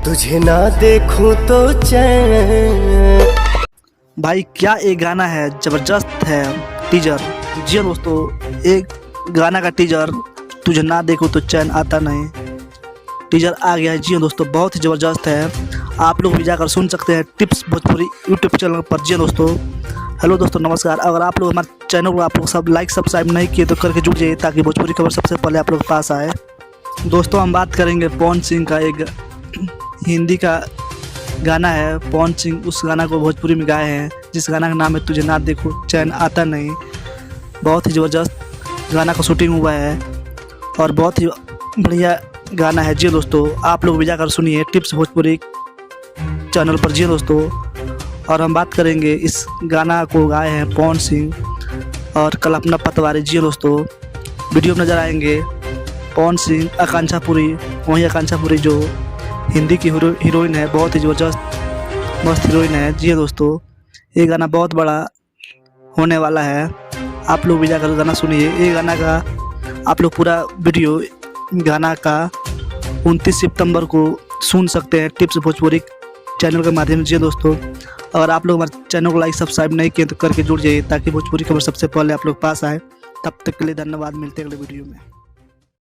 तुझे ना देखूं तो चैन। भाई क्या एक गाना है, जबरदस्त है टीजर। जी हाँ दोस्तों, एक गाना का टीजर तुझे ना देखो तो चैन आता नहीं टीजर आ गया है। जी हाँ दोस्तों, बहुत ही ज़बरदस्त है। आप लोग भी जाकर सुन सकते हैं टिप्स भोजपुरी यूट्यूब चैनल पर। जी हाँ दोस्तों, हेलो दोस्तों, नमस्कार। अगर आप लोग हमारे चैनल को आप लोग सब लाइक सब्सक्राइब नहीं किए तो करके जुड़ जाइए, ताकि भोजपुरी खबर सबसे पहले आप लोग के पास आए। दोस्तों हम बात करेंगे पवन सिंह का एक हिंदी का गाना है। पवन सिंह उस गाना को भोजपुरी में गाए हैं, जिस गाना का नाम है तुझे ना देखो चैन आता नहीं। बहुत ही ज़बरदस्त गाना का शूटिंग हुआ है और बहुत ही बढ़िया गाना है। जी दोस्तों, आप लोग भी जाकर सुनिए टिप्स भोजपुरी चैनल पर। जी दोस्तों, और हम बात करेंगे इस गाना को गाए हैं पवन सिंह और कल्पना पतवारी। जी दोस्तों, वीडियो में नज़र आएंगे पवन सिंह, आकांक्षा पुरी। वहीं आकांक्षा पुरी जो हिंदी की हीरोइन है, बहुत ही ज़बरदस्त मस्त हीरोइन है। जी दोस्तों, ये गाना बहुत बड़ा होने वाला है। आप लोग भी जाकर गाना सुनिए। ये गाना का आप लोग पूरा वीडियो गाना का 29 सितंबर को सुन सकते हैं टिप्स भोजपुरी चैनल के माध्यम से। दोस्तों, अगर आप लोग हमारे चैनल को लाइक सब्सक्राइब नहीं किए तो करके जुड़ जाइए, ताकि भोजपुरी खबर सबसे पहले आप लोग पास आए। तब तक के लिए धन्यवाद, मिलते हैं अगले वीडियो में।